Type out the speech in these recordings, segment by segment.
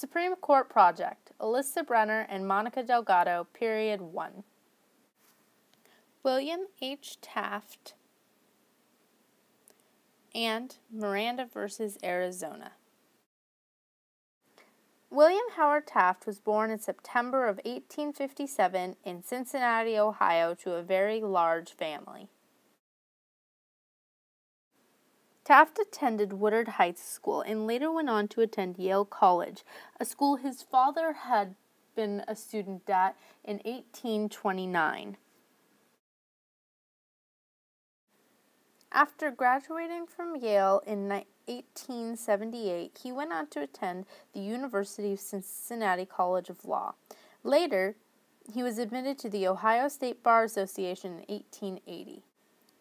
Supreme Court Project, Alyssa Brenner and Monica Delgado, Period 1. William H. Taft and Miranda versus Arizona. William Howard Taft was born in September of 1857 in Cincinnati, Ohio, to a very large family. Taft attended Woodard Heights School and later went on to attend Yale College, a school his father had been a student at in 1829. After graduating from Yale in 1878, he went on to attend the University of Cincinnati College of Law. Later, he was admitted to the Ohio State Bar Association in 1880.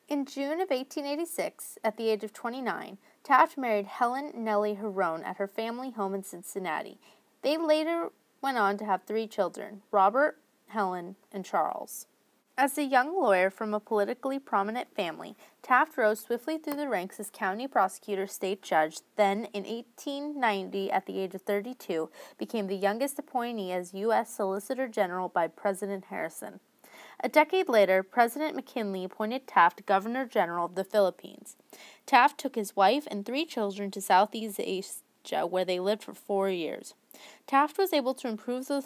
In June of 1886, at the age of 29, Taft married Helen Nellie Herone at her family home in Cincinnati. They later went on to have 3 children, Robert, Helen, and Charles. As a young lawyer from a politically prominent family, Taft rose swiftly through the ranks as county prosecutor state judge, then in 1890, at the age of 32, became the youngest appointee as U.S. Solicitor General by President Harrison. A decade later, President McKinley appointed Taft Governor General of the Philippines. Taft took his wife and 3 children to Southeast Asia, where they lived for 4 years. Taft was able to improve the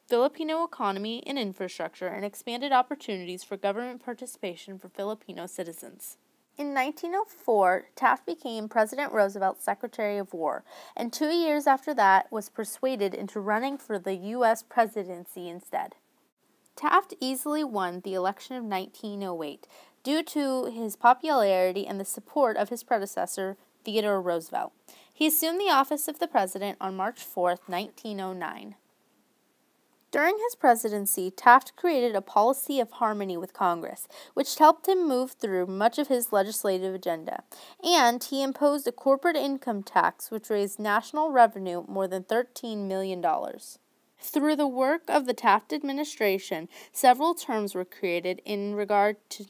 Filipino economy and infrastructure and expanded opportunities for government participation for Filipino citizens. In 1904, Taft became President Roosevelt's Secretary of War, and 2 years after that was persuaded into running for the U.S. presidency instead. Taft easily won the election of 1908 due to his popularity and the support of his predecessor, Theodore Roosevelt. He assumed the office of the president on March 4, 1909. During his presidency, Taft created a policy of harmony with Congress, which helped him move through much of his legislative agenda, and he imposed a corporate income tax which raised national revenue more than $13 million. Through the work of the Taft administration, several terms were created in regard to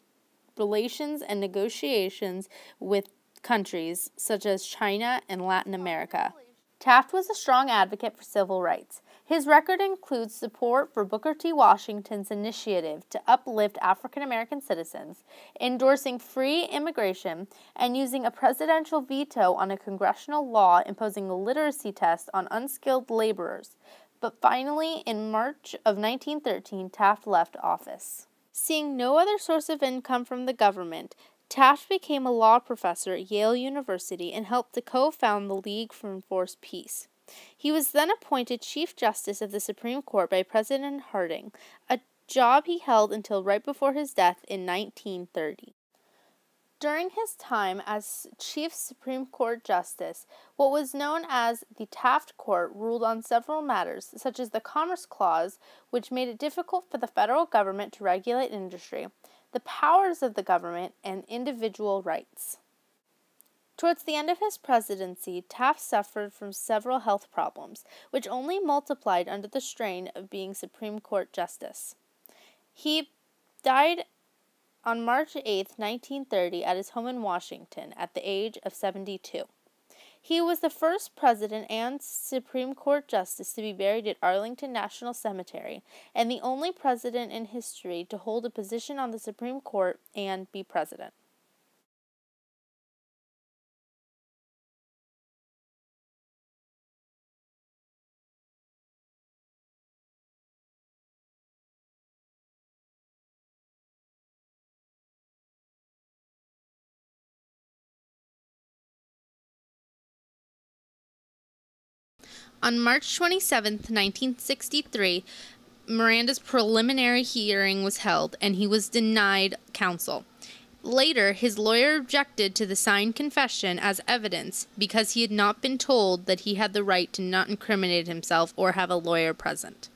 relations and negotiations with countries such as China and Latin America. Taft was a strong advocate for civil rights. His record includes support for Booker T. Washington's initiative to uplift African American citizens, endorsing free immigration, and using a presidential veto on a congressional law imposing a literacy test on unskilled laborers. But finally, in March of 1913, Taft left office. Seeing no other source of income from the government, Taft became a law professor at Yale University and helped to co-found the League for Enforced Peace. He was then appointed Chief Justice of the Supreme Court by President Harding, a job he held until right before his death in 1930. During his time as Chief Supreme Court Justice, what was known as the Taft Court ruled on several matters, such as the Commerce Clause, which made it difficult for the federal government to regulate industry, the powers of the government, and individual rights. Towards the end of his presidency, Taft suffered from several health problems, which only multiplied under the strain of being Supreme Court Justice. He died on March 8, 1930, at his home in Washington, at the age of 72. He was the first president and Supreme Court Justice to be buried at Arlington National Cemetery, and the only president in history to hold a position on the Supreme Court and be president. On March 27, 1963, Miranda's preliminary hearing was held, and he was denied counsel. Later, his lawyer objected to the signed confession as evidence because he had not been told that he had the right to not incriminate himself or have a lawyer present.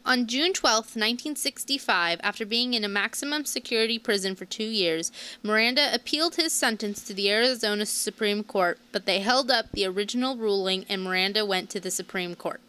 On June 12, 1965, after being in a maximum security prison for 2 years, Miranda appealed his sentence to the Arizona Supreme Court, but they held up the original ruling and Miranda went to the Supreme Court.